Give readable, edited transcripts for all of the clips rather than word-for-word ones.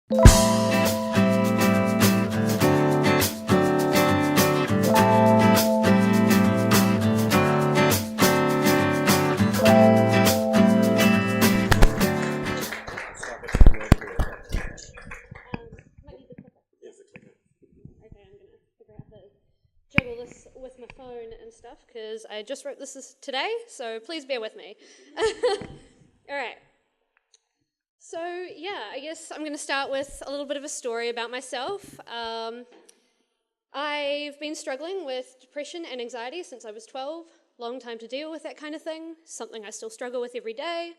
Juggle this with my phone and stuff because I just wrote this today, so please bear with me. All right. So yeah, I guess I'm going to start with a little bit of a story about myself. I've been struggling with depression and anxiety since I was 12. Long time to deal with that kind of thing. Something I still struggle with every day.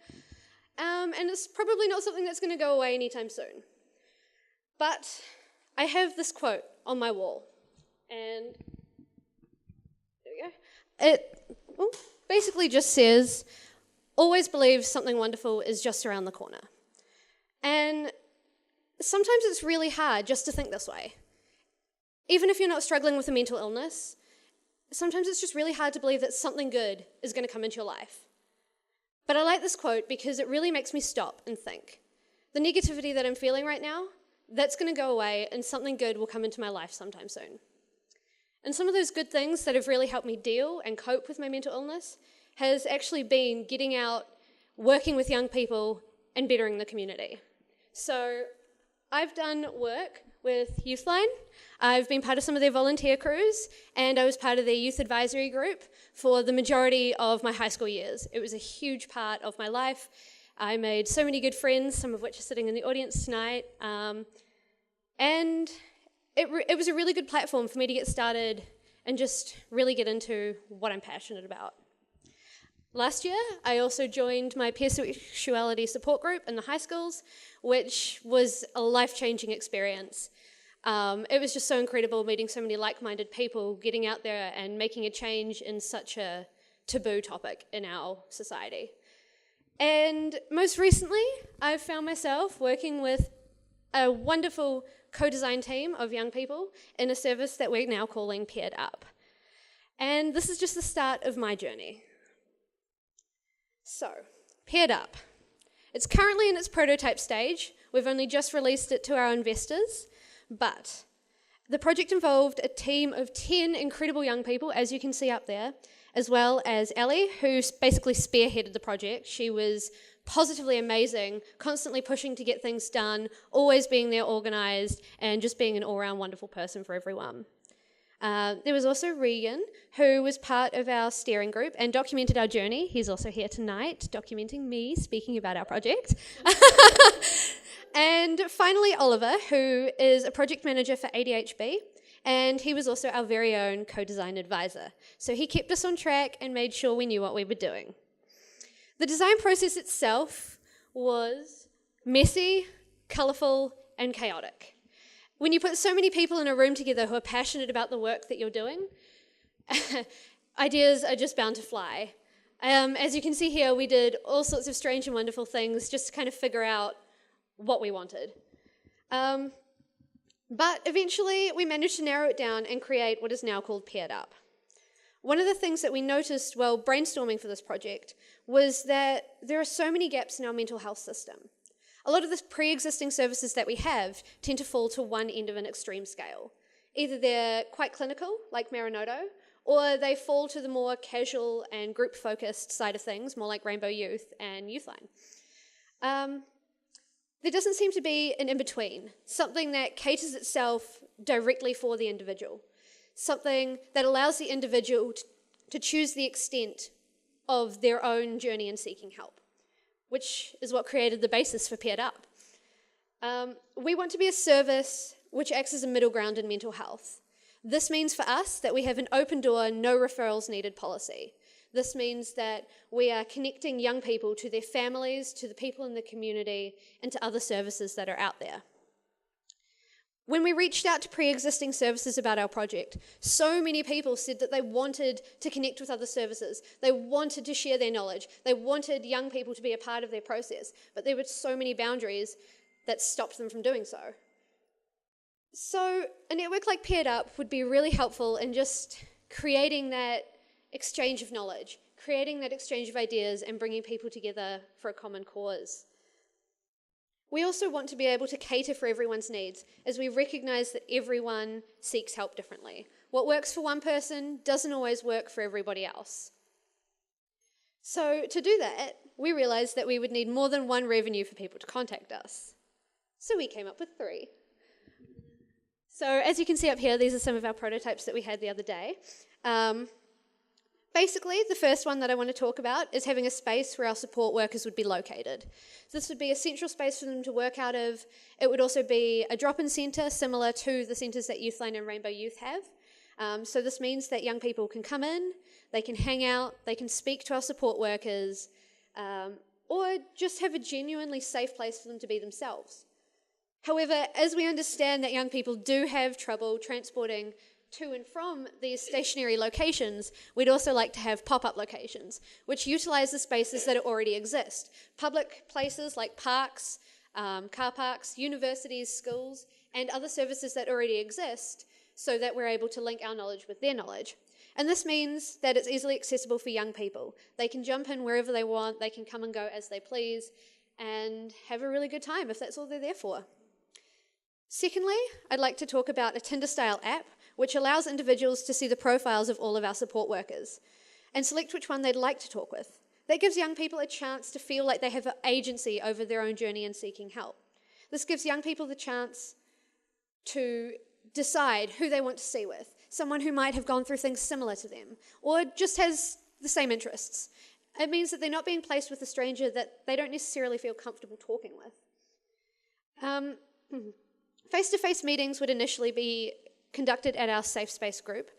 And it's probably not something that's going to go away anytime soon. But I have this quote on my wall, and there we go. It basically just says, always believe something wonderful is just around the corner. And sometimes it's really hard just to think this way. Even if you're not struggling with a mental illness, sometimes it's just really hard to believe that something good is going to come into your life. But I like this quote because it really makes me stop and think. The negativity that I'm feeling right now, that's going to go away and something good will come into my life sometime soon. And some of those good things that have really helped me deal and cope with my mental illness has actually been getting out, working with young people, and bettering the community. So I've done work with Youthline. I've been part of some of their volunteer crews, and I was part of their youth advisory group for the majority of my high school years. It was a huge part of my life. I made so many good friends, some of which are sitting in the audience tonight. And it was a really good platform for me to get started and just really get into what I'm passionate about. Last year, I also joined my peer sexuality support group in the high schools, which was a life-changing experience. It was just so incredible meeting so many like-minded people, getting out there and making a change in such a taboo topic in our society. And most recently, I've found myself working with a wonderful co-design team of young people in a service that we're now calling Paired Up. And this is just the start of my journey. So, Paired Up. It's currently in its prototype stage. We've only just released it to our investors, but the project involved a team of 10 incredible young people, as you can see up there, as well as Ellie, who basically spearheaded the project. She was positively amazing, constantly pushing to get things done, always being there organised, and just being an all-round wonderful person for everyone. There was also Regan, who was part of our steering group and documented our journey. He's also here tonight, documenting me speaking about our project. And finally, Oliver, who is a project manager for ADHB, and he was also our very own co-design advisor. So he kept us on track and made sure we knew what we were doing. The design process itself was messy, colourful, and chaotic. When you put so many people in a room together who are passionate about the work that you're doing, ideas are just bound to fly. As you can see here, we did all sorts of strange and wonderful things just to kind of figure out what we wanted. But eventually, we managed to narrow it down and create what is now called Paired Up. One of the things that we noticed while brainstorming for this project was that there are so many gaps in our mental health system. A lot of the pre-existing services that we have tend to fall to one end of an extreme scale. Either they're quite clinical, like Marinoto, or they fall to the more casual and group-focused side of things, more like Rainbow Youth and Youthline. There doesn't seem to be an in-between, something that caters itself directly for the individual, something that allows the individual to choose the extent of their own journey in seeking help, which is what created the basis for Paired Up. We want to be a service which acts as a middle ground in mental health. This means for us that we have an open door, no referrals needed policy. This means that we are connecting young people to their families, to the people in the community, and to other services that are out there. When we reached out to pre-existing services about our project, so many people said that they wanted to connect with other services. They wanted to share their knowledge. They wanted young people to be a part of their process, but there were so many boundaries that stopped them from doing so. So a network like Paired Up would be really helpful in just creating that exchange of knowledge, creating that exchange of ideas and bringing people together for a common cause. We also want to be able to cater for everyone's needs, as we recognise that everyone seeks help differently. What works for one person doesn't always work for everybody else. So to do that, we realised that we would need more than one revenue for people to contact us. So we came up with 3. So as you can see up here, these are some of our prototypes that we had the other day. Basically, the first one that I want to talk about is having a space where our support workers would be located. This would be a central space for them to work out of. It would also be a drop-in centre, similar to the centres that Youthline and Rainbow Youth have. So this means that young people can come in, they can hang out, they can speak to our support workers, or just have a genuinely safe place for them to be themselves. However, as we understand that young people do have trouble transporting to and from these stationary locations, we'd also like to have pop-up locations, which utilise the spaces that already exist. Public places like parks, car parks, universities, schools, and other services that already exist, so that we're able to link our knowledge with their knowledge. And this means that it's easily accessible for young people. They can jump in wherever they want, they can come and go as they please, and have a really good time if that's all they're there for. Secondly, I'd like to talk about a Tinder-style app which allows individuals to see the profiles of all of our support workers and select which one they'd like to talk with. That gives young people a chance to feel like they have agency over their own journey in seeking help. This gives young people the chance to decide who they want to see with, someone who might have gone through things similar to them, or just has the same interests. It means that they're not being placed with a stranger that they don't necessarily feel comfortable talking with. Face-to-face meetings would initially be conducted at our safe space group.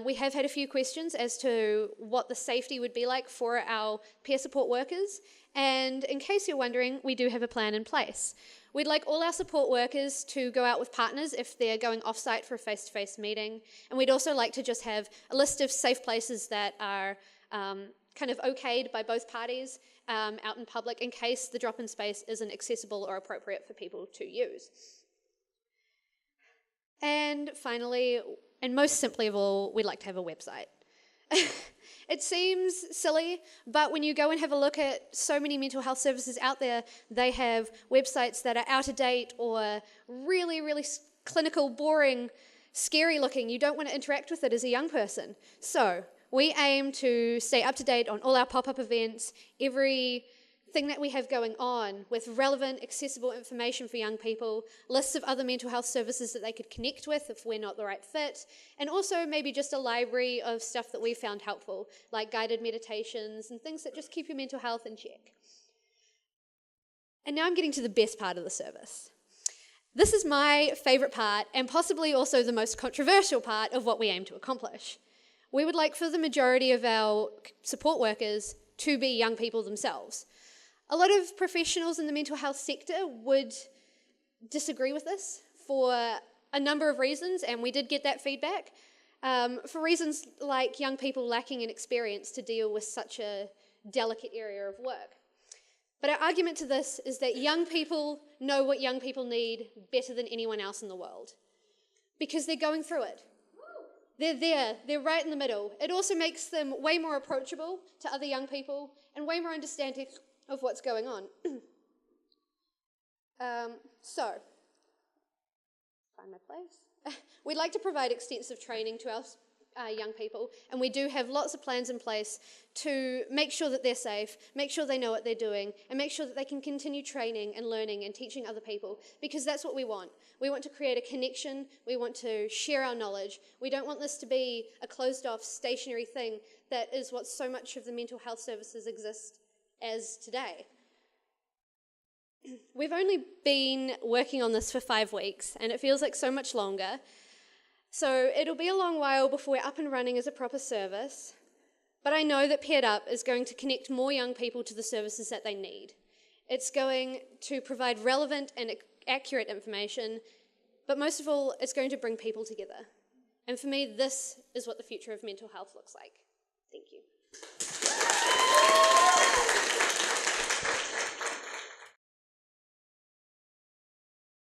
We have had a few questions as to what the safety would be like for our peer support workers, and in case you're wondering, we do have a plan in place. We'd like all our support workers to go out with partners if they're going off-site for a face-to-face meeting, and we'd also like to just have a list of safe places that are kind of okayed by both parties out in public in case the drop-in space isn't accessible or appropriate for people to use. And finally, and most simply of all, we'd like to have a website. It seems silly, but when you go and have a look at so many mental health services out there, they have websites that are out of date or really, really clinical, boring, scary looking. You don't want to interact with it as a young person. So we aim to stay up to date on all our pop-up events, everything that we have going on with relevant, accessible information for young people, lists of other mental health services that they could connect with if we're not the right fit, and also maybe just a library of stuff that we found helpful, like guided meditations and things that just keep your mental health in check. And now I'm getting to the best part of the service. This is my favourite part, and possibly also the most controversial part of what we aim to accomplish. We would like for the majority of our support workers to be young people themselves. A lot of professionals in the mental health sector would disagree with this for a number of reasons, and we did get that feedback, for reasons like young people lacking in experience to deal with such a delicate area of work. But our argument to this is that young people know what young people need better than anyone else in the world, because they're going through it. They're there, they're right in the middle. It also makes them way more approachable to other young people and way more understanding of what's going on. So, find my place. We'd like to provide extensive training to our young people, and we do have lots of plans in place to make sure that they're safe, make sure they know what they're doing, and make sure that they can continue training and learning and teaching other people, because that's what we want. We want to create a connection, we want to share our knowledge. We don't want this to be a closed-off, stationary thing that is what so much of the mental health services exist as today. We've only been working on this for 5 weeks, and it feels like so much longer. So it'll be a long while before we're up and running as a proper service, but I know that Paired Up is going to connect more young people to the services that they need. It's going to provide relevant and accurate information, but most of all, it's going to bring people together. And for me, this is what the future of mental health looks like.